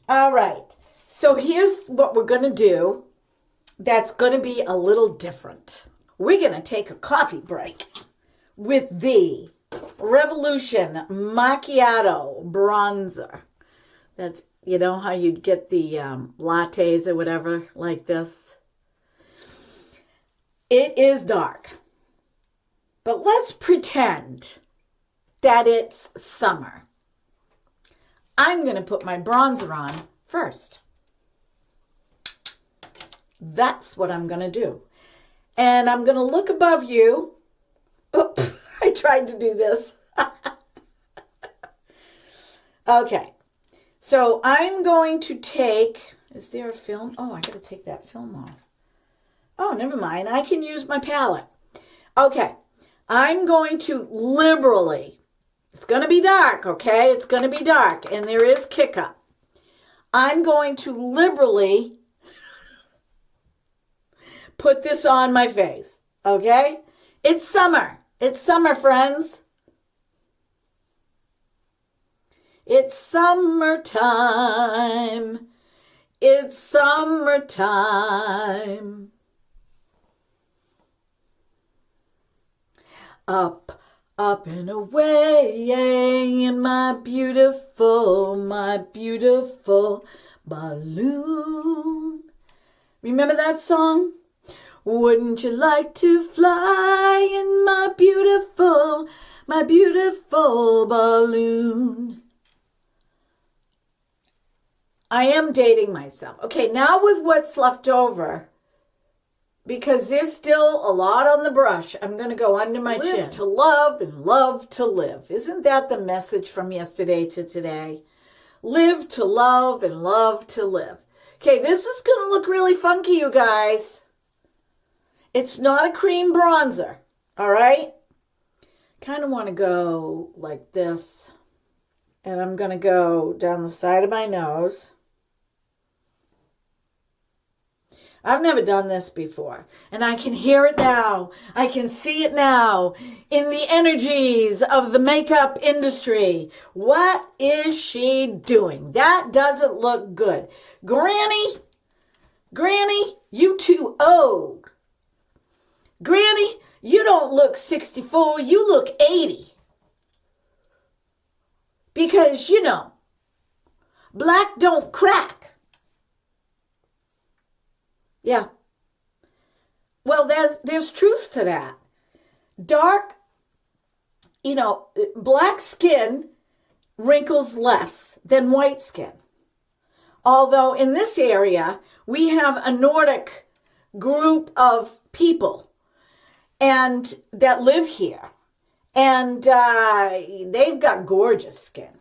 All right. So here's what we're going to do that's going to be a little different. We're going to take a coffee break with the Revolution Macchiato bronzer. That's, you know how you'd get the lattes or whatever like this? It is dark. But let's pretend that it's summer. I'm going to put my bronzer on first. That's what I'm going to do. And I'm going to look above you. Oop, I tried to do this. Okay. So I'm going to take, is there a film? Oh, I got to take that film off. Oh, never mind. I can use my palette. Okay. I'm going to liberally, it's going to be dark, okay? It's going to be dark, and there is kick up. I'm going to liberally put this on my face, okay? It's summer. It's summer, friends. It's summertime. It's summertime. Up, up and away in my beautiful balloon. Remember that song? Wouldn't you like to fly in my beautiful balloon? I am dating myself. Okay, now with what's left over, because there's still a lot on the brush, I'm going to go under my chin. Live to love and love to live. Isn't that the message from yesterday to today? Live to love and love to live. Okay, this is going to look really funky, you guys. It's not a cream bronzer, all right? Kind of want to go like this. And I'm going to go down the side of my nose. I've never done this before, and I can hear it now. I can see it now in the energies of the makeup industry. What is she doing? That doesn't look good. Granny, you too old. Granny, you don't look 64, you look 80. Because, you know, black don't crack. Yeah. Well, there's truth to that. Dark, you know, black skin wrinkles less than white skin. Although in this area, we have a Nordic group of people and that live here. And they've got gorgeous skin.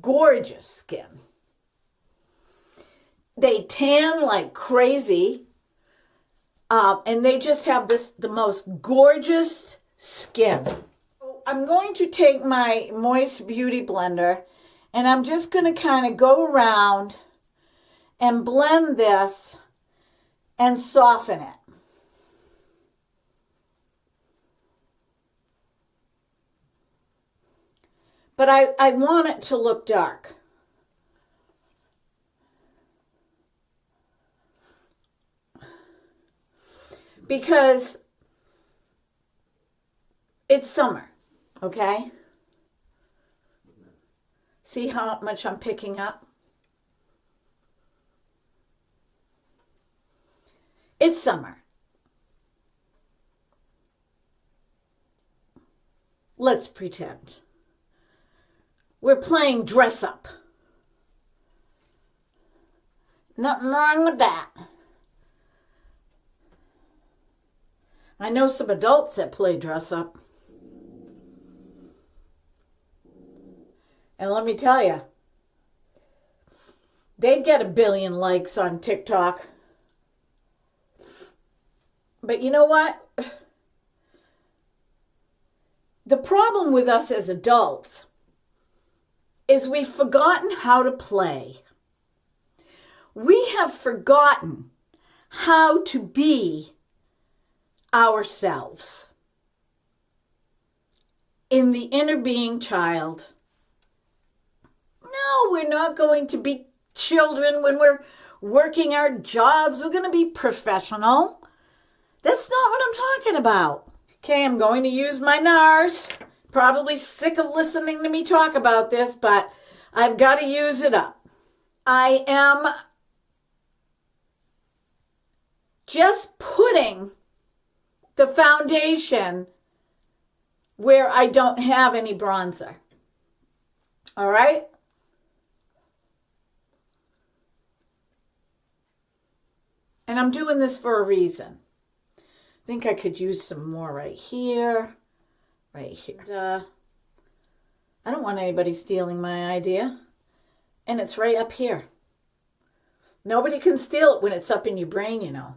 Gorgeous skin. They tan like crazy. And they just have the most gorgeous skin. I'm going to take my Moist Beauty Blender and I'm just going to kind of go around and blend this and soften it. But I want it to look dark. Because it's summer, okay? See how much I'm picking up? It's summer. Let's pretend. We're playing dress up. Nothing wrong with that. I know some adults that play dress up. And let me tell you, they'd get 1 billion likes on TikTok. But you know what? The problem with us as adults is we've forgotten how to play. We have forgotten how to be ourselves in the inner being child. No, we're not going to be children, when we're working our jobs. We're going to be professional. That's not what I'm talking about. Okay, I'm going to use my NARS. Probably sick of listening to me talk about this, but I've got to use it up. I am just putting the foundation where I don't have any bronzer. All right? And I'm doing this for a reason. I think I could use some more right here. Right here. I don't want anybody stealing my idea. And it's right up here. Nobody can steal it when it's up in your brain, you know.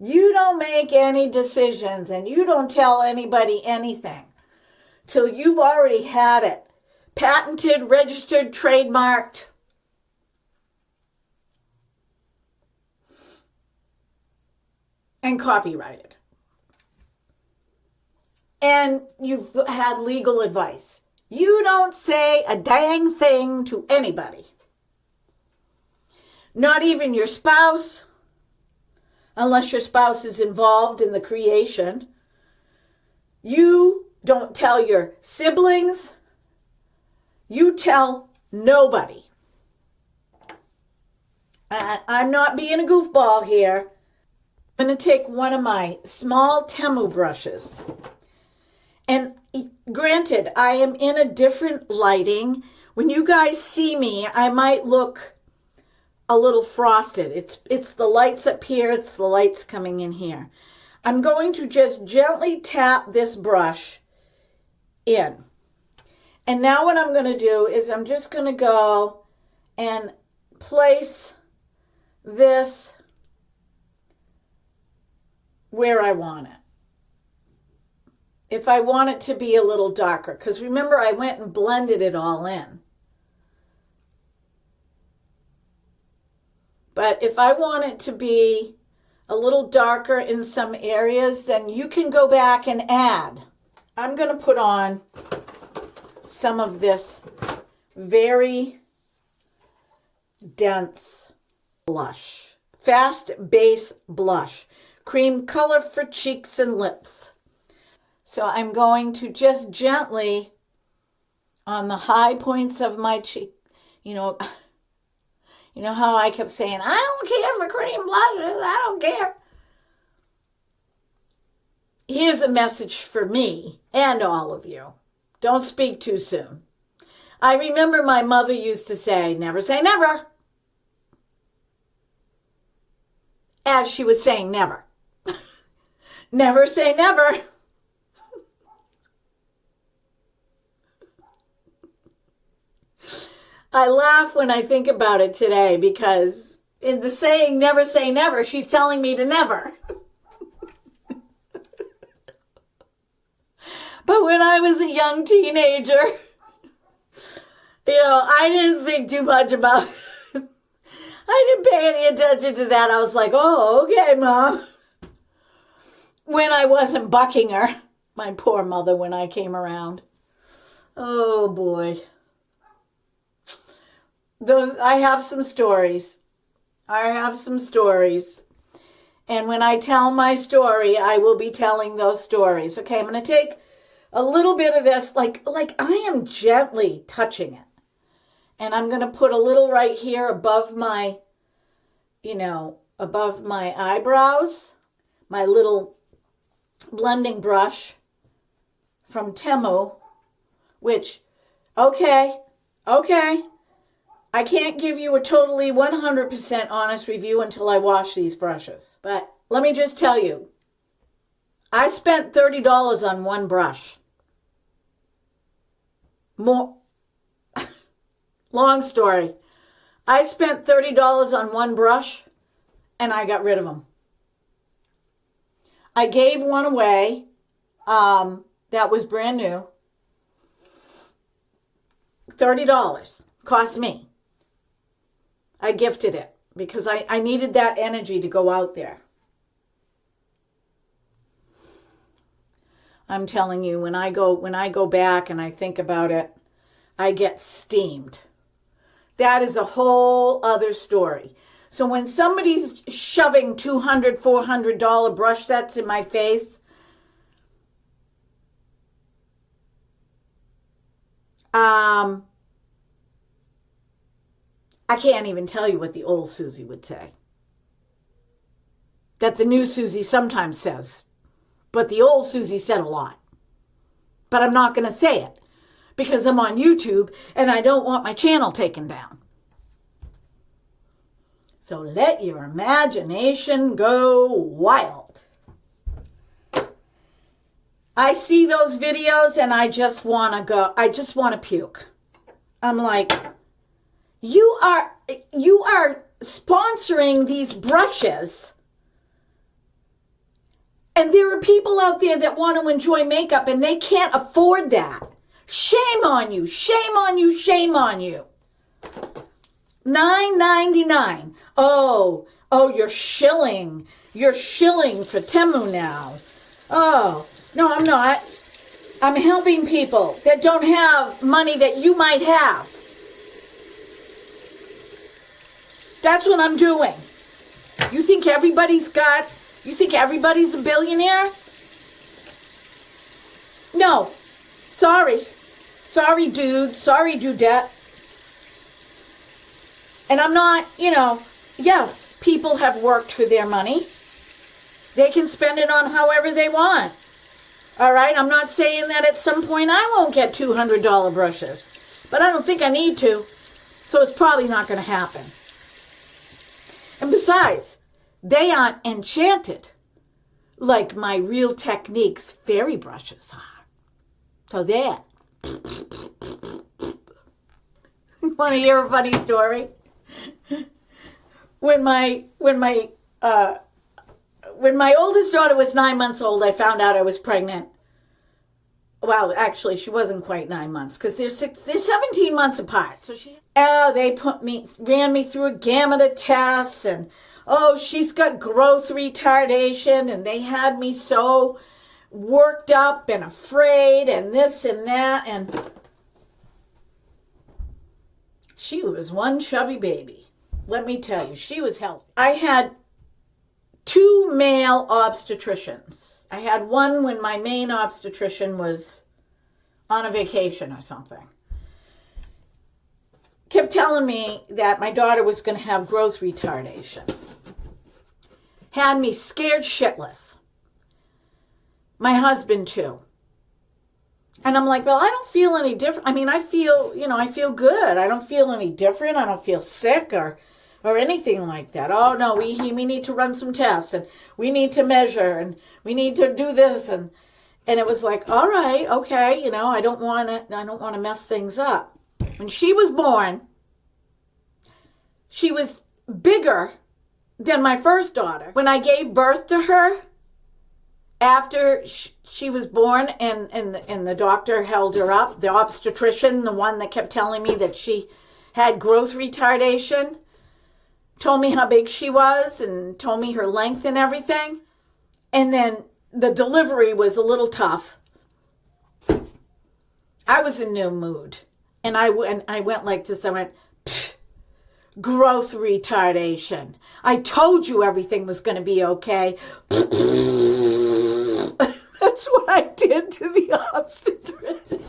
You don't make any decisions and you don't tell anybody anything till you've already had it patented, registered, trademarked. And copyrighted. And you've had legal advice. You don't say a dang thing to anybody. Not even your spouse, unless your spouse is involved in the creation. You don't tell your siblings. You tell nobody. I'm not being a goofball here. I'm going to take one of my small Temu brushes. And granted, I am in a different lighting. When you guys see me, I might look a little frosted. It's the lights up here. It's the lights coming in here. I'm going to just gently tap this brush in. And now what I'm going to do is I'm just going to go and place this where I want it. If I want it to be a little darker, because remember I went and blended it all in. But if I want it to be a little darker in some areas, then you can go back and add. I'm going to put on some of this very dense blush. Fast Base Blush. Cream color for cheeks and lips. So I'm going to just gently, on the high points of my cheek, you know how I kept saying, I don't care for cream blushes, I don't care. Here's a message for me and all of you. Don't speak too soon. I remember my mother used to say never. As she was saying never. Never say never. I laugh when I think about it today because in the saying never say never, she's telling me to never. But when I was a young teenager, I didn't think too much about it. I didn't pay any attention to that. I was like, oh, okay, Mom. When I wasn't bucking her, my poor mother, when I came around. Oh, boy. I have some stories. And when I tell my story, I will be telling those stories. Okay, I'm going to take a little bit of this, like I am gently touching it. And I'm going to put a little right here above my, above my eyebrows, my little blending brush from Temu, which, okay. I can't give you a totally 100% honest review until I wash these brushes. But let me just tell you, I spent $30 on one brush. More. Long story. I spent $30 on one brush and I got rid of them. I gave one away that was brand new. $30 cost me. I gifted it because I needed that energy to go out there. I'm telling you, when I go back and I think about it, I get steamed. that is a whole other story. So when somebody's shoving $200, $400 brush sets in my face, I can't even tell you what the old Susie would say. That the new Susie sometimes says. But the old Susie said a lot. But I'm not going to say it because I'm on YouTube and I don't want my channel taken down. So let your imagination go wild. I see those videos and I just want to puke. I'm like, you are sponsoring these brushes. And there are people out there that want to enjoy makeup and they can't afford that. Shame on you, shame on you, shame on you. $9.99. Oh, you're shilling. You're shilling for Temu now. Oh, no, I'm not. I'm helping people that don't have money that you might have. That's what I'm doing. You think everybody's a billionaire? No. Sorry. Sorry, dude. Sorry, dudette. And I'm not, yes, people have worked for their money. They can spend it on however they want. All right? I'm not saying that at some point I won't get $200 brushes. But I don't think I need to. So it's probably not going to happen. And besides, they aren't enchanted like my Real Techniques fairy brushes are. So there. Want to hear a funny story? When my oldest daughter was 9 months old, I found out I was pregnant. Well, actually, she wasn't quite 9 months because they're 17 months apart. So they ran me through a gamut of tests, and she's got growth retardation, and they had me so worked up and afraid, and this and that, and she was one chubby baby. Let me tell you, she was healthy. I had 2 male obstetricians. I had one when my main obstetrician was on a vacation or something. Kept telling me that my daughter was going to have growth retardation. Had me scared shitless. My husband too. And I'm like, well, I don't feel any different. I mean, I feel good. I don't feel any different. I don't feel sick or anything like that. Oh, no, we need to run some tests, and we need to measure, and we need to do this. And it was like, all right, okay, I don't want to mess things up. When she was born, she was bigger than my first daughter. When I gave birth to her, after she was born and the doctor held her up, the obstetrician, the one that kept telling me that she had growth retardation, told me how big she was and told me her length and everything. And then the delivery was a little tough. I was in no mood. And I went like this. I went, growth retardation. I told you everything was going to be okay. That's what I did to the obstetrician.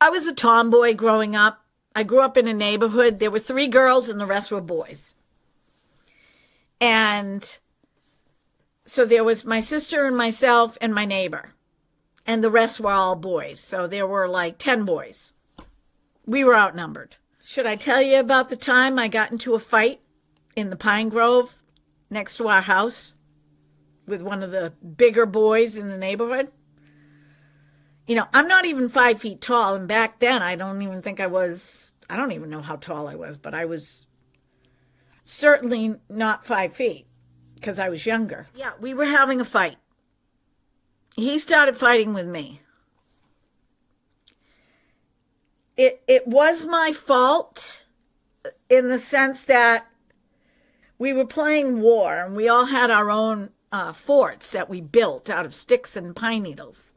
I was a tomboy growing up. I grew up in a neighborhood. There were 3 girls and the rest were boys. And so there was my sister and myself and my neighbor. And the rest were all boys. So there were like 10 boys. We were outnumbered. Should I tell you about the time I got into a fight in the Pine Grove next to our house with one of the bigger boys in the neighborhood? I'm not even 5 feet tall. And back then, I don't even know how tall I was, but I was certainly not 5 feet because I was younger. Yeah, we were having a fight. He started fighting with me. It was my fault in the sense that we were playing war and we all had our own forts that we built out of sticks and pine needles.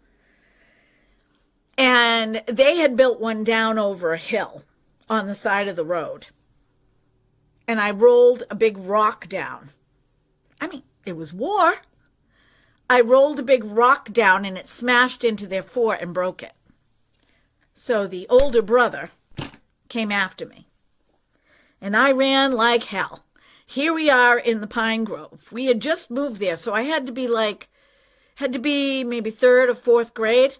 And they had built one down over a hill on the side of the road. And I rolled a big rock down. I mean, it was war. I rolled a big rock down and it smashed into their fort and broke it. So the older brother came after me. And I ran like hell. Here we are in the Pine Grove. We had just moved there, so I had to be maybe third or fourth grade.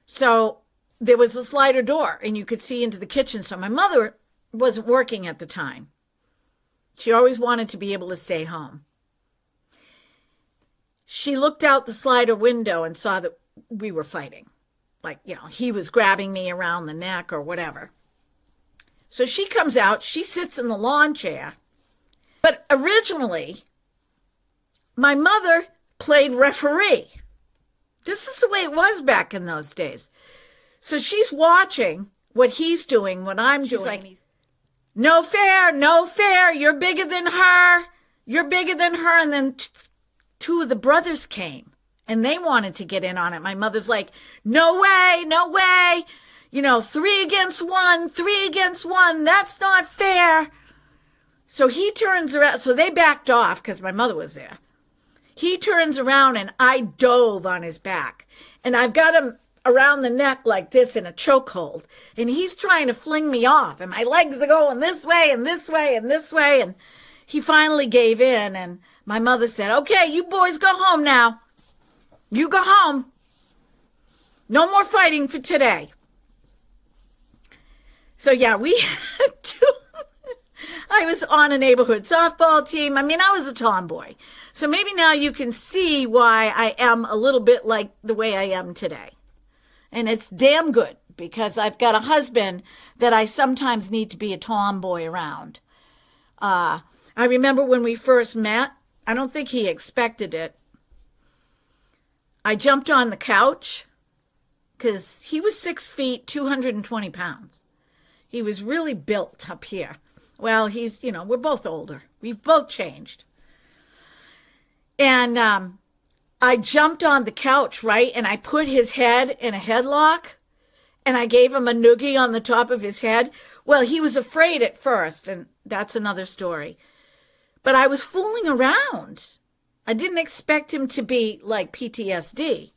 So there was a slider door and you could see into the kitchen. So my mother wasn't working at the time. She always wanted to be able to stay home. She looked out the slider window and saw that we were fighting. Like, he was grabbing me around the neck or whatever. So she comes out, she sits in the lawn chair. But originally, my mother played referee. This is the way it was back in those days. So she's watching what he's doing, what I'm doing. She's like, no fair, no fair. You're bigger than her. You're bigger than her. And then two of the brothers came and they wanted to get in on it. My mother's like, no way, no way. 3 against 1, 3 against 1. That's not fair. So he turns around. So they backed off because my mother was there. He turns around and I dove on his back. And I've got him around the neck like this in a chokehold. And he's trying to fling me off. And my legs are going this way and this way and this way. And he finally gave in. And my mother said, okay, you boys go home now. You go home. No more fighting for today. So yeah, we had to. I was on a neighborhood softball team. I mean, I was a tomboy. So maybe now you can see why I am a little bit like the way I am today. And it's damn good because I've got a husband that I sometimes need to be a tomboy around. I remember when we first met, I don't think he expected it. I jumped on the couch because he was 6 feet, 220 pounds. He was really built up here. Well, he's, we're both older. We've both changed. And I jumped on the couch, right? And I put his head in a headlock and I gave him a noogie on the top of his head. Well, he was afraid at first, and that's another story. But I was fooling around. I didn't expect him to be like PTSD.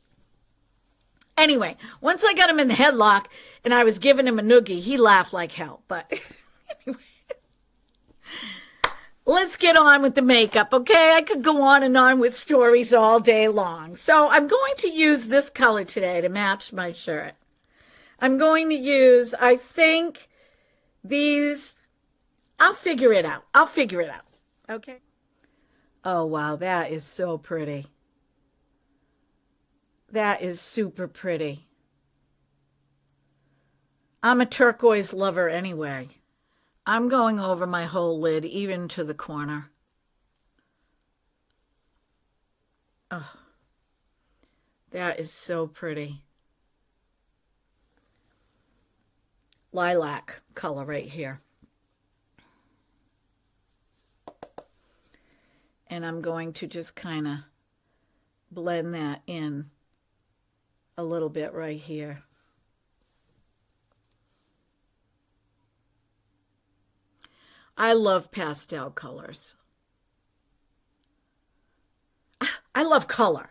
Anyway, once I got him in the headlock and I was giving him a noogie, he laughed like hell. But anyway, let's get on with the makeup, okay? I could go on and on with stories all day long. So I'm going to use this color today to match my shirt. I'm going to use, I think, these. I'll figure it out. Okay? Oh, wow, that is so pretty. That is super pretty. I'm a turquoise lover anyway. I'm going over my whole lid, even to the corner. Oh, that is so pretty. Lilac color right here. And I'm going to just kind of blend that in a little bit right here. I love pastel colors. I love color.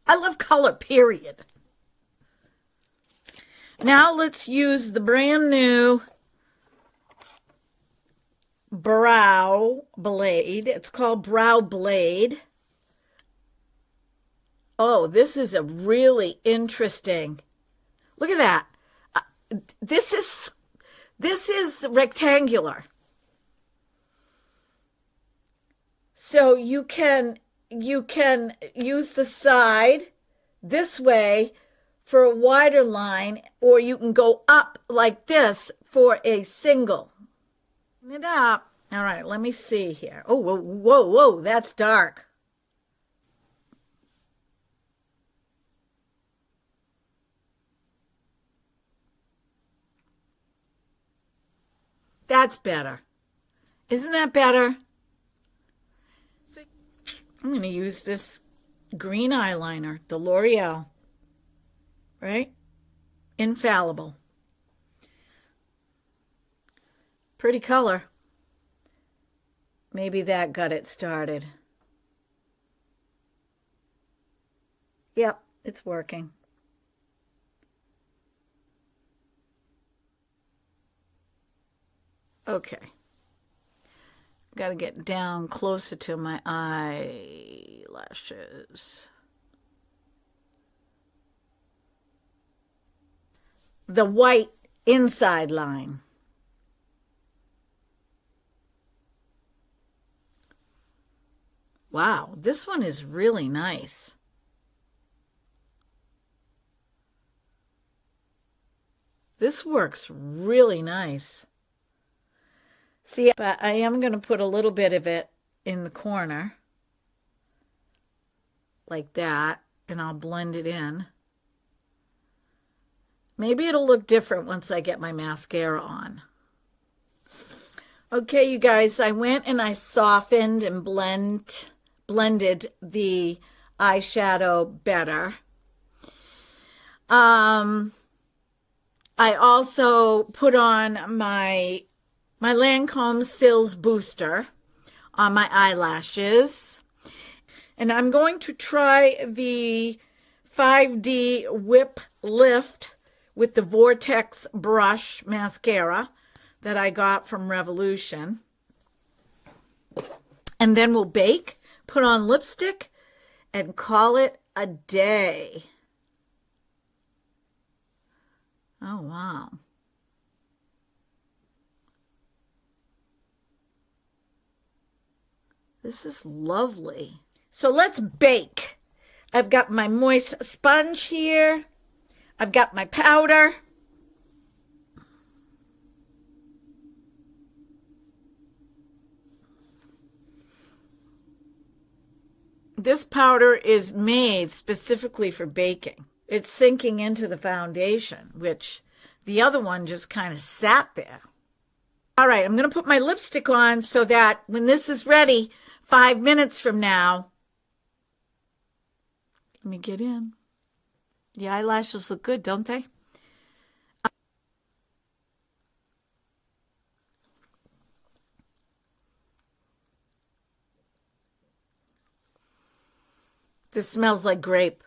I love color, period. Now let's use the brand new brow blade. It's called Brow Blade. Oh, this is a really interesting. Look at that. This is rectangular. So you can use the side this way for a wider line, or you can go up like this for a single. It up. All right, let me see here. Oh, whoa, whoa, whoa, that's dark. That's better. Isn't that better? So I'm going to use this green eyeliner, the L'Oreal, right? Infallible. Pretty color. Maybe that got it started. Yep, it's working. Okay. Got to get down closer to my eyelashes. The white inside line. Wow, this one is really nice. This works really nice. See, but I am going to put a little bit of it in the corner, like that, and I'll blend it in. Maybe it'll look different once I get my mascara on. Okay, you guys, I went and I softened and blended the eyeshadow better. I also put on my Lancome Sills Booster on my eyelashes. And I'm going to try the 5D Whip Lift with the Vortex Brush Mascara that I got from Revolution. And then we'll bake, put on lipstick, and call it a day. Oh, wow. This is lovely. So let's bake. I've got my moist sponge here. I've got my powder. This powder is made specifically for baking. It's sinking into the foundation, which the other one just kind of sat there. All right, I'm going to put my lipstick on so that when this is ready, 5 minutes from now, let me get in. The eyelashes look good, don't they? This smells like grape.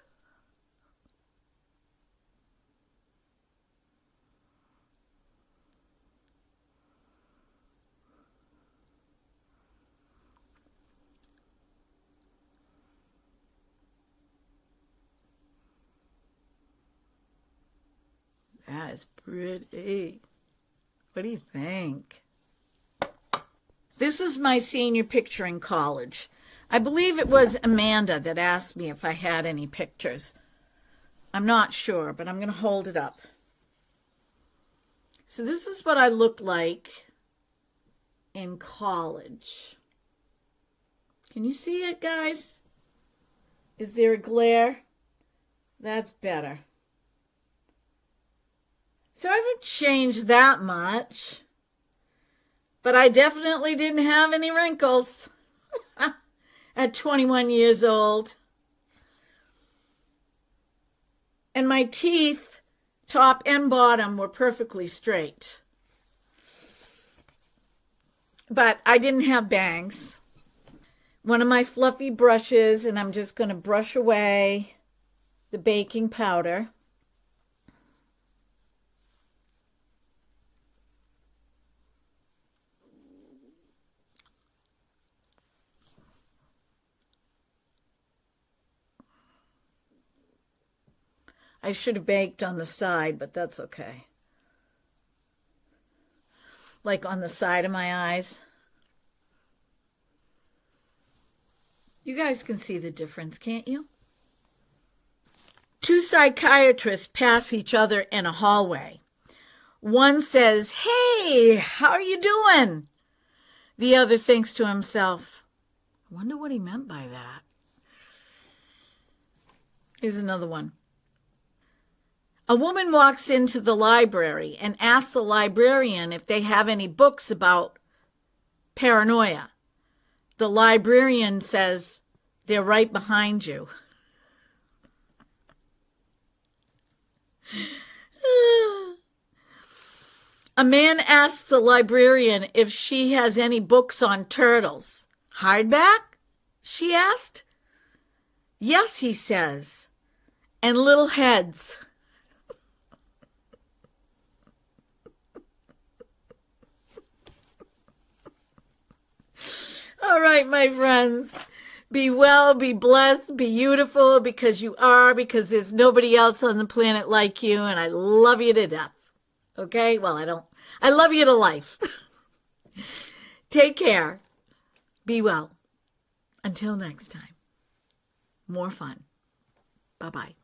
That is pretty. What do you think? This is my senior picture in college. I believe it was Amanda that asked me if I had any pictures. I'm not sure, but I'm going to hold it up. So this is what I looked like in college. Can you see it, guys? Is there a glare? That's better. So I haven't changed that much, but I definitely didn't have any wrinkles at 21 years old. And my teeth, top and bottom, were perfectly straight. But I didn't have bangs. One of my fluffy brushes, and I'm just going to brush away the baking powder. I should have baked on the side, but that's okay. Like on the side of my eyes. You guys can see the difference, can't you? Two psychiatrists pass each other in a hallway. One says, "Hey, how are you doing?" The other thinks to himself, "I wonder what he meant by that." Here's another one. A woman walks into the library and asks the librarian if they have any books about paranoia. The librarian says, "They're right behind you." A man asks the librarian if she has any books on turtles. Hardback? She asked. Yes, he says. And little heads. All right, my friends. Be well, be blessed, be beautiful, because you are, because there's nobody else on the planet like you, and I love you to death. Okay? Well, I don't. I love you to life. Take care. Be well. Until next time. More fun. Bye-bye.